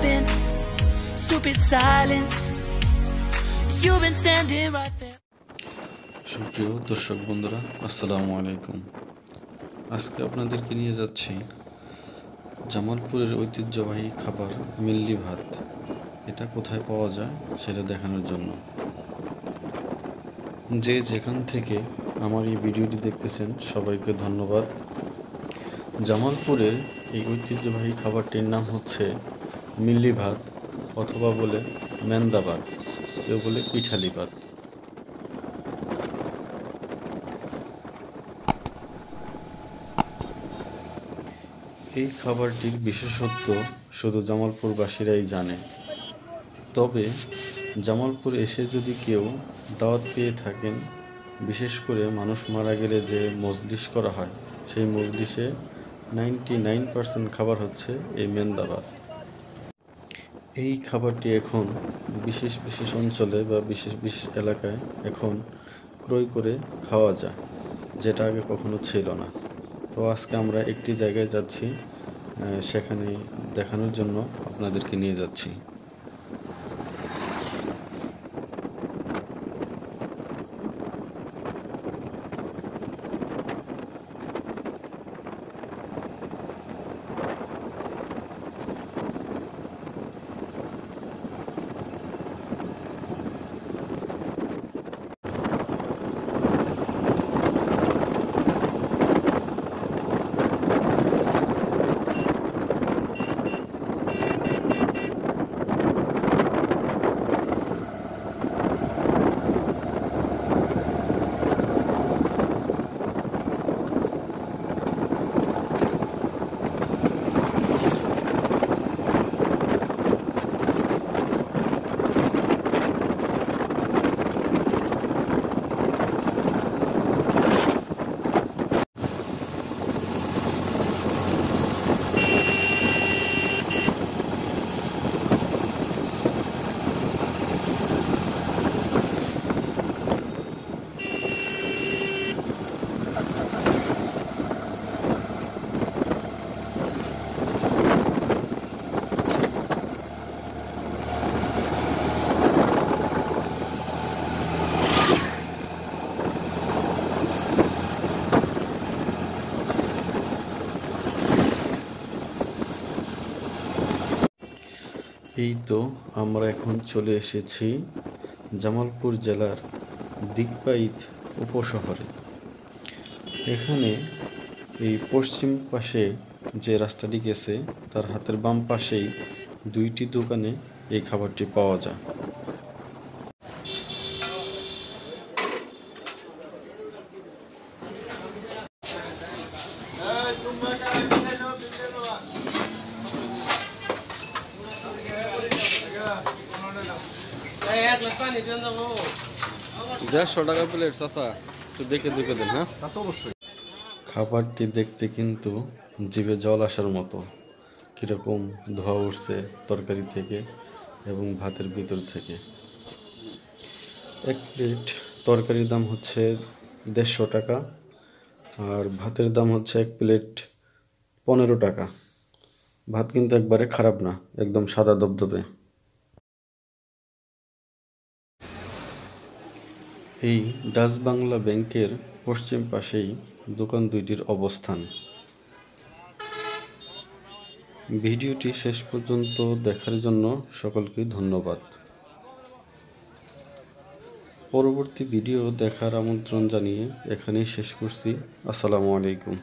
been stupid silence. You've been standing right there. সুপ্রিয় দর্শক বন্ধুরা, আসসালামু আলাইকুম। আজকে আপনাদেরকে নিয়ে যাচ্ছি জামালপুরের ঐতিহ্যবাহী খাবার মিল্লি ভাত। এটা কোথায় পাওয়া যায় সেটা দেখানোর জন্য যে যেখান থেকে আমার এই ভিডিওটি দেখতেছেন সবাইকে ধন্যবাদ। জামালপুরের এই ঐতিহ্যবাহী খাবারটির নাম হচ্ছে মিল্লি ভাত, অথবা বলে মেন্দা ভাত, কেউ বলে পিঠালি ভাত। এই খাবারটির বিশেষত্ব শুধু জামালপুরবাসীরাই জানে। তবে জামালপুর এসে যদি কেউ দাওয়াত পেয়ে থাকেন, বিশেষ করে মানুষ মারা গেলে যে মজলিস করা হয়, সেই মজলিসে 99% খাবার হচ্ছে এই মেন্দা ভাত। এই খাবারটি এখন বিশেষ বিশেষ অঞ্চলে বা বিশেষ বিশেষ এলাকায় এখন ক্রয় করে খাওয়া যায়, যেটা আগে কখনো ছিল না। তো আজকে আমরা একটি জায়গায় যাচ্ছি, সেখানে দেখানোর জন্য আপনাদেরকে নিয়ে যাচ্ছি। এই তো আমরা এখন চলে এসেছি জামালপুর জেলার দিকপাইত উপশহরে। এখানে এই পশ্চিম পাশে যে রাস্তাটি গেছে, তার হাতের বাম পাশেই দুইটি দোকানে এই খাবারটি পাওয়া যায়। ৳150 প্লেট চাচা, একটু দেখে দেন। হ্যাঁ, তা তো অবশ্যই। খাবারটি দেখতে কিন্তু জিভে জল আসার মতো। কিরকম ধোয়া উঠছে তরকারি থেকে এবং ভাতের ভিতর থেকে। এক প্লেট তরকারির দাম হচ্ছে ৳150, আর ভাতের দাম হচ্ছে এক প্লেট ৳15। ভাত কিন্তু একবারে খারাপ না, একদম সাদা দবদবে। এই ডাচ বাংলা ব্যাংকের পশ্চিম পাশেই দোকান দুইটির অবস্থান। ভিডিওটি শেষ পর্যন্ত দেখার জন্য সকলকে ধন্যবাদ। পরবর্তী ভিডিও দেখার আমন্ত্রণ জানিয়ে এখানেই শেষ করছি। আসসালামু আলাইকুম।